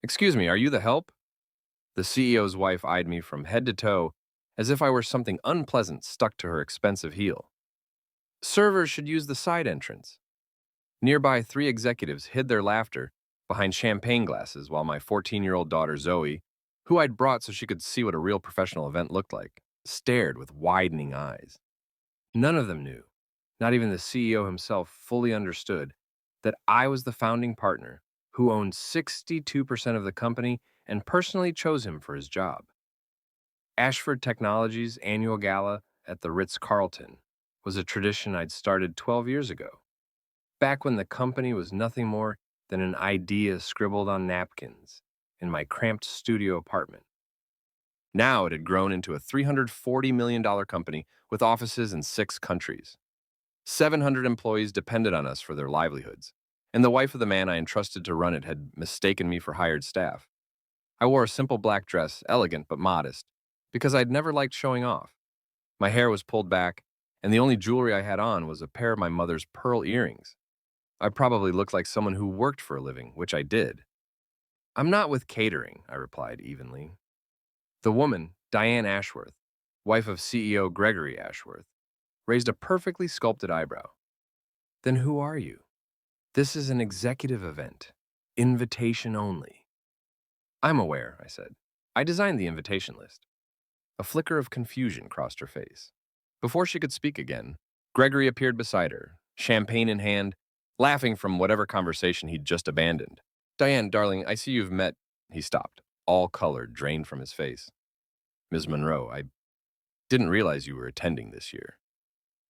Excuse me, are you the help? The CEO's wife eyed me from head to toe as if I were something unpleasant stuck to her expensive heel. Servers should use the side entrance. Nearby, three executives hid their laughter behind champagne glasses while my 14-year-old daughter Zoe, who I'd brought so she could see what a real professional event looked like, stared with widening eyes. None of them knew, not even the CEO himself fully understood, that I was the founding partner who owned 62% of the company and personally chose him for his job. Ashford Technologies' annual gala at the Ritz-Carlton was a tradition I'd started 12 years ago, back when the company was nothing more than an idea scribbled on napkins in my cramped studio apartment. Now it had grown into a $340 million company with offices in 6 countries. 700 employees depended on us for their livelihoods, and the wife of the man I entrusted to run it had mistaken me for hired staff. I wore a simple black dress, elegant but modest, because I'd never liked showing off. My hair was pulled back, and the only jewelry I had on was a pair of my mother's pearl earrings. I probably looked like someone who worked for a living, which I did. I'm not with catering, I replied evenly. The woman, Diane Ashworth, wife of CEO Gregory Ashworth, raised a perfectly sculpted eyebrow. Then who are you? This is an executive event. Invitation only. I'm aware, I said. I designed the invitation list. A flicker of confusion crossed her face. Before she could speak again, Gregory appeared beside her, champagne in hand, laughing from whatever conversation he'd just abandoned. Diane, darling, I see you've met... He stopped, all color drained from his face. Ms. Monroe, I didn't realize you were attending this year.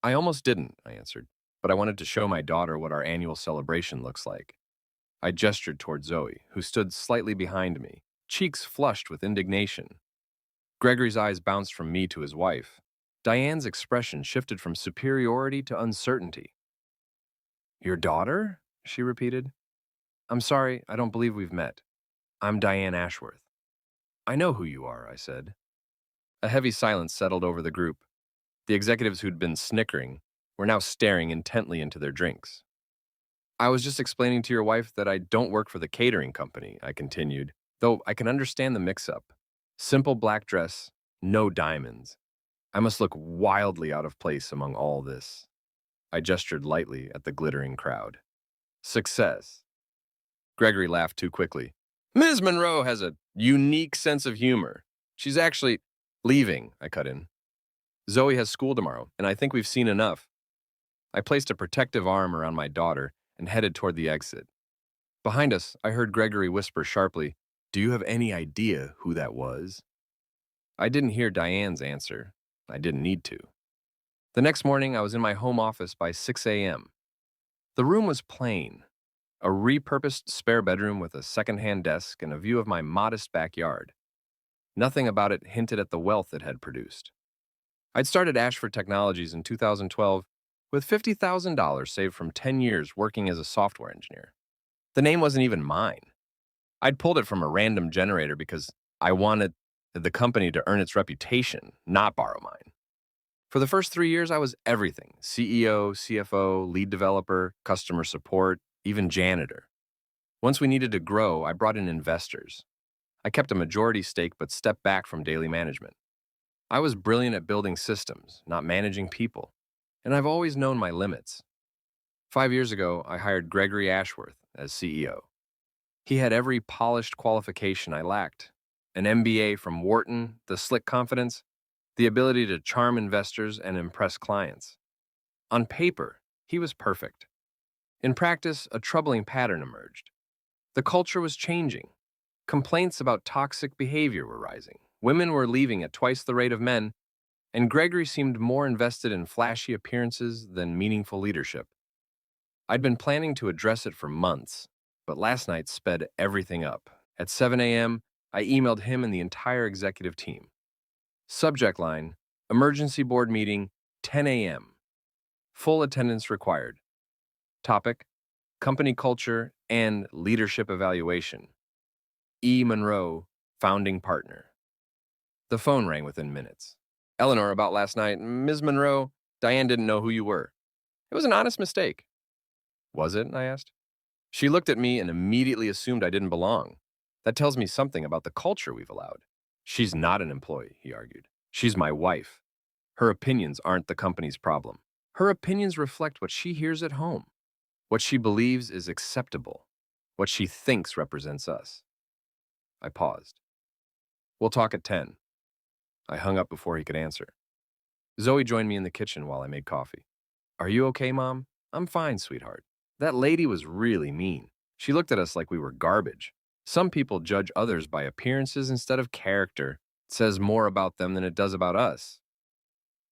I almost didn't, I answered, but I wanted to show my daughter what our annual celebration looks like. I gestured toward Zoe, who stood slightly behind me, cheeks flushed with indignation. Gregory's eyes bounced from me to his wife. Diane's expression shifted from superiority to uncertainty. Your daughter? She repeated. I'm sorry, I don't believe we've met. I'm Diane Ashworth. I know who you are, I said. A heavy silence settled over the group. The executives who'd been snickering were now staring intently into their drinks. I was just explaining to your wife that I don't work for the catering company, I continued, though I can understand the mix-up. Simple black dress, no diamonds. I must look wildly out of place among all this. I gestured lightly at the glittering crowd. Success. Gregory laughed too quickly. Ms. Monroe has a unique sense of humor. She's actually leaving, I cut in. Zoe has school tomorrow, and I think we've seen enough. I placed a protective arm around my daughter and headed toward the exit. Behind us, I heard Gregory whisper sharply, Do you have any idea who that was? I didn't hear Diane's answer. I didn't need to. The next morning, I was in my home office by 6 a.m. The room was plain, a repurposed spare bedroom with a second-hand desk and a view of my modest backyard. Nothing about it hinted at the wealth it had produced. I'd started Ashford Technologies in 2012 with $50,000 saved from 10 years working as a software engineer. The name wasn't even mine. I'd pulled it from a random generator because I wanted the company to earn its reputation, not borrow mine. For the first 3 years, I was everything: CEO, CFO, lead developer, customer support, even janitor. Once we needed to grow, I brought in investors. I kept a majority stake but stepped back from daily management. I was brilliant at building systems, not managing people, and I've always known my limits. 5 years ago, I hired Gregory Ashworth as CEO. He had every polished qualification I lacked: an MBA from Wharton, the slick confidence, the ability to charm investors and impress clients. On paper, he was perfect. In practice, a troubling pattern emerged. The culture was changing. Complaints about toxic behavior were rising. Women were leaving at twice the rate of men, and Gregory seemed more invested in flashy appearances than meaningful leadership. I'd been planning to address it for months, but last night sped everything up. At 7 a.m., I emailed him and the entire executive team. Subject line, emergency board meeting, 10 a.m. Full attendance required. Topic, company culture and leadership evaluation. E. Monroe, founding partner. The phone rang within minutes. Eleanor, about last night. Ms. Monroe, Diane didn't know who you were. It was an honest mistake. Was it? I asked. She looked at me and immediately assumed I didn't belong. That tells me something about the culture we've allowed. She's not an employee, he argued. She's my wife. Her opinions aren't the company's problem. Her opinions reflect what she hears at home, what she believes is acceptable, what she thinks represents us. I paused. We'll talk at 10. I hung up before he could answer. Zoe joined me in the kitchen while I made coffee. Are you okay, Mom? I'm fine, sweetheart. That lady was really mean. She looked at us like we were garbage. Some people judge others by appearances instead of character. It says more about them than it does about us.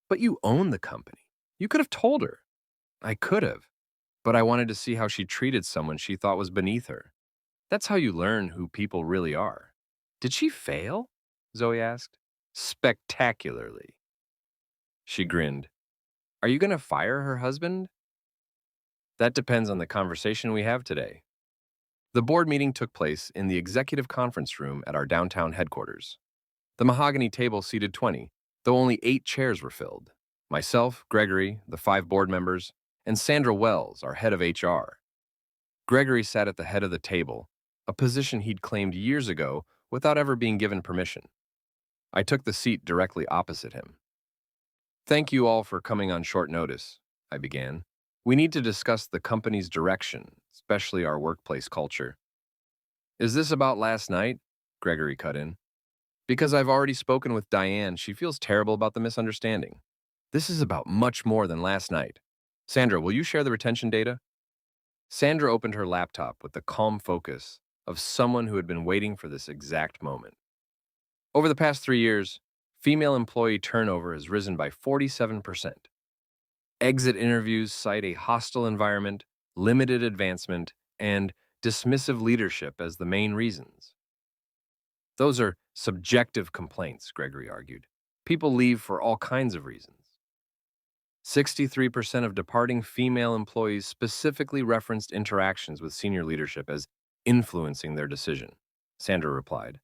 But you own the company. You could have told her. I could have, but I wanted to see how she treated someone she thought was beneath her. That's how you learn who people really are. Did she fail? Zoe asked. Spectacularly. She grinned. Are you going to fire her husband? That depends on the conversation we have today. The board meeting took place in the executive conference room at our downtown headquarters. The mahogany table seated 20, though only 8 chairs were filled. Myself, Gregory, the 5 board members, and Sandra Wells, our head of HR. Gregory sat at the head of the table, a position he'd claimed years ago without ever being given permission. I took the seat directly opposite him. Thank you all for coming on short notice, I began. We need to discuss the company's direction, especially our workplace culture. Is this about last night? Gregory cut in. Because I've already spoken with Diane, she feels terrible about the misunderstanding. This is about much more than last night. Sandra, will you share the retention data? Sandra opened her laptop with the calm focus of someone who had been waiting for this exact moment. Over the past 3 years, female employee turnover has risen by 47%. Exit interviews cite a hostile environment, limited advancement, and dismissive leadership as the main reasons. Those are subjective complaints, Gregory argued. People leave for all kinds of reasons. 63% of departing female employees specifically referenced interactions with senior leadership as influencing their decision, Sandra replied.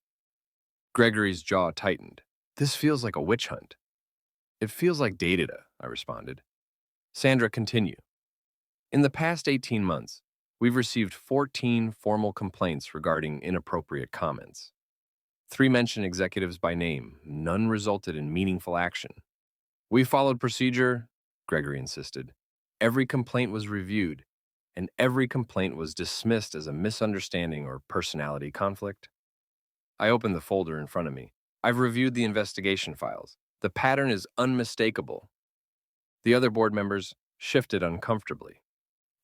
Gregory's jaw tightened. This feels like a witch hunt. It feels like data, I responded. Sandra, continue. In the past 18 months, we've received 14 formal complaints regarding inappropriate comments. 3 mentioned executives by name. None resulted in meaningful action. We followed procedure, Gregory insisted. Every complaint was reviewed, and every complaint was dismissed as a misunderstanding or personality conflict. I opened the folder in front of me. I've reviewed the investigation files. The pattern is unmistakable. The other board members shifted uncomfortably.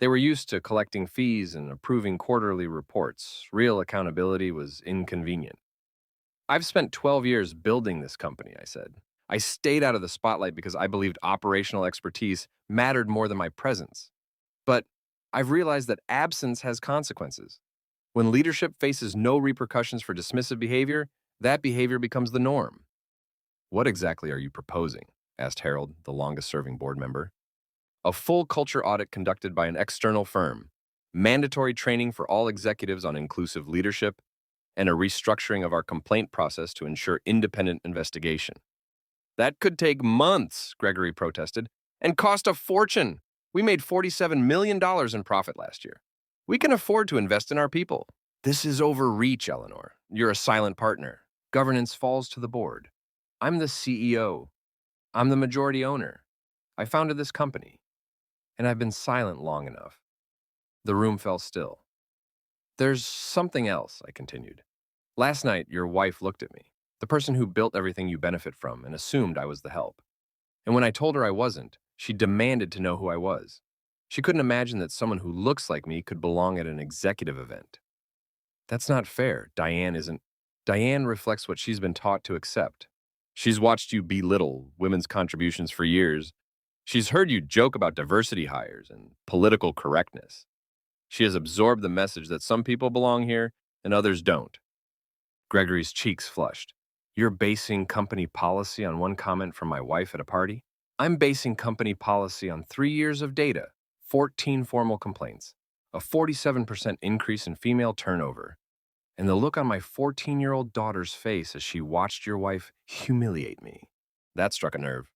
They were used to collecting fees and approving quarterly reports. Real accountability was inconvenient. I've spent 12 years building this company, I said. I stayed out of the spotlight because I believed operational expertise mattered more than my presence. But I've realized that absence has consequences. When leadership faces no repercussions for dismissive behavior, that behavior becomes the norm. What exactly are you proposing? Asked Harold, the longest-serving board member. A full culture audit conducted by an external firm, mandatory training for all executives on inclusive leadership, and a restructuring of our complaint process to ensure independent investigation. That could take months, Gregory protested, and cost a fortune. We made $47 million in profit last year. We can afford to invest in our people. This is overreach, Eleanor. You're a silent partner. Governance falls to the board. I'm the CEO. I'm the majority owner. I founded this company, and I've been silent long enough. The room fell still. There's something else, I continued. Last night, your wife looked at me, the person who built everything you benefit from, and assumed I was the help. And when I told her I wasn't, she demanded to know who I was. She couldn't imagine that someone who looks like me could belong at an executive event. That's not fair. Diane isn't. Diane reflects what she's been taught to accept. She's watched you belittle women's contributions for years. She's heard you joke about diversity hires and political correctness. She has absorbed the message that some people belong here and others don't. Gregory's cheeks flushed. You're basing company policy on one comment from my wife at a party? I'm basing company policy on 3 years of data, 14 formal complaints, a 47% increase in female turnover, and the look on my 14-year-old daughter's face as she watched your wife humiliate me. That struck a nerve.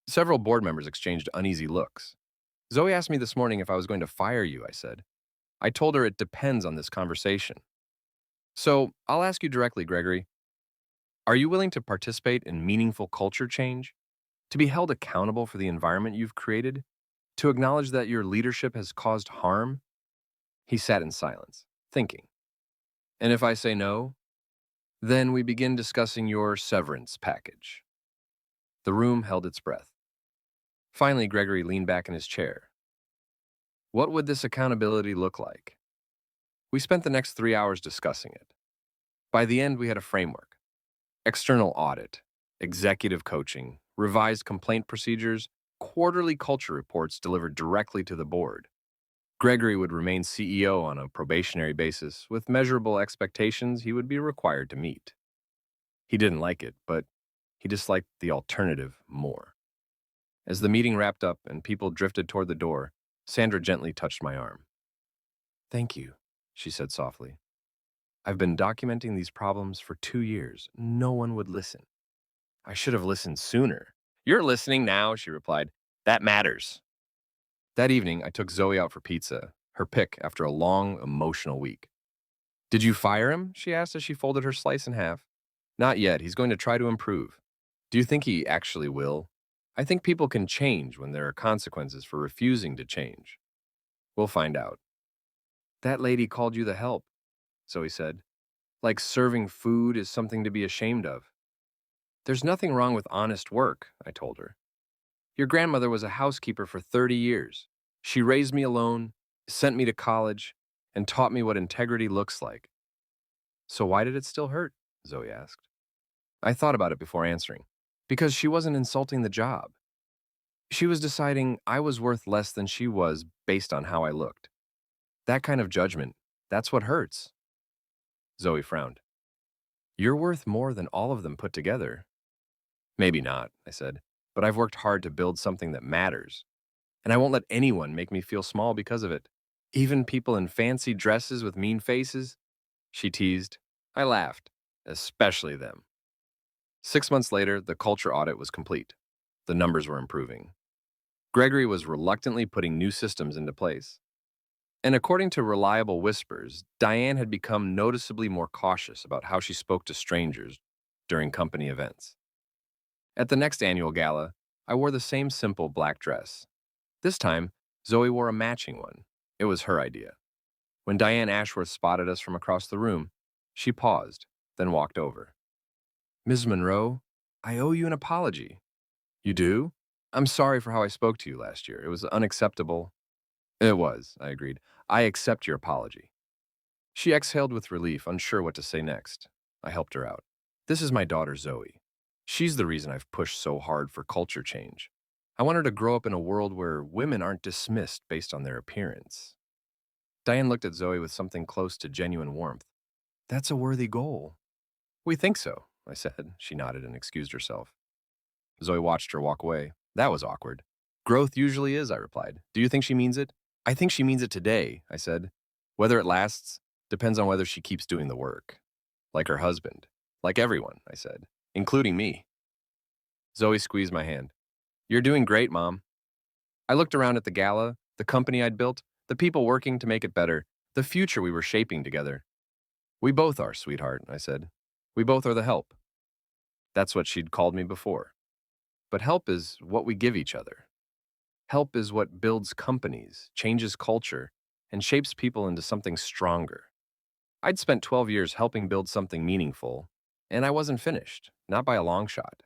Several board members exchanged uneasy looks. Zoe asked me this morning if I was going to fire you, I said. I told her it depends on this conversation. So, I'll ask you directly, Gregory. Are you willing to participate in meaningful culture change? To be held accountable for the environment you've created? To acknowledge that your leadership has caused harm? He sat in silence, thinking. And if I say no, then we begin discussing your severance package. The room held its breath. Finally, Gregory leaned back in his chair. What would this accountability look like? We spent the next 3 hours discussing it. By the end, we had a framework: external audit, executive coaching, revised complaint procedures, quarterly culture reports delivered directly to the board. Gregory would remain CEO on a probationary basis with measurable expectations he would be required to meet. He didn't like it, but he disliked the alternative more. As the meeting wrapped up and people drifted toward the door, Sandra gently touched my arm. Thank you, she said softly. I've been documenting these problems for 2 years. No one would listen. I should have listened sooner. You're listening now, she replied. That matters. That evening, I took Zoe out for pizza, her pick after a long, emotional week. Did you fire him? She asked as she folded her slice in half. Not yet. He's going to try to improve. Do you think he actually will? I think people can change when there are consequences for refusing to change. We'll find out. That lady called you the help, Zoe said. Like serving food is something to be ashamed of. There's nothing wrong with honest work, I told her. Your grandmother was a housekeeper for 30 years. She raised me alone, sent me to college, and taught me what integrity looks like. So why did it still hurt? Zoe asked. I thought about it before answering. Because she wasn't insulting the job. She was deciding I was worth less than she was based on how I looked. That kind of judgment, that's what hurts. Zoe frowned. You're worth more than all of them put together. Maybe not, I said, but I've worked hard to build something that matters. And I won't let anyone make me feel small because of it. Even people in fancy dresses with mean faces? She teased. I laughed, especially them. 6 months later, the culture audit was complete. The numbers were improving. Gregory was reluctantly putting new systems into place. And according to reliable whispers, Diane had become noticeably more cautious about how she spoke to strangers during company events. At the next annual gala, I wore the same simple black dress. This time, Zoe wore a matching one. It was her idea. When Diane Ashworth spotted us from across the room, she paused, then walked over. Ms. Monroe, I owe you an apology. You do? I'm sorry for how I spoke to you last year. It was unacceptable. It was, I agreed. I accept your apology. She exhaled with relief, unsure what to say next. I helped her out. This is my daughter, Zoe. She's the reason I've pushed so hard for culture change. I want her to grow up in a world where women aren't dismissed based on their appearance. Diane looked at Zoe with something close to genuine warmth. That's a worthy goal. We think so, I said. She nodded and excused herself. Zoe watched her walk away. That was awkward. Growth usually is, I replied. Do you think she means it? I think she means it today, I said. Whether it lasts depends on whether she keeps doing the work. Like her husband. Like everyone, I said, including me. Zoe squeezed my hand. You're doing great, Mom. I looked around at the gala, the company I'd built, the people working to make it better, the future we were shaping together. We both are, sweetheart, I said. We both are the help. That's what she'd called me before. But help is what we give each other. Help is what builds companies, changes culture, and shapes people into something stronger. I'd spent 12 years helping build something meaningful, and I wasn't finished, not by a long shot.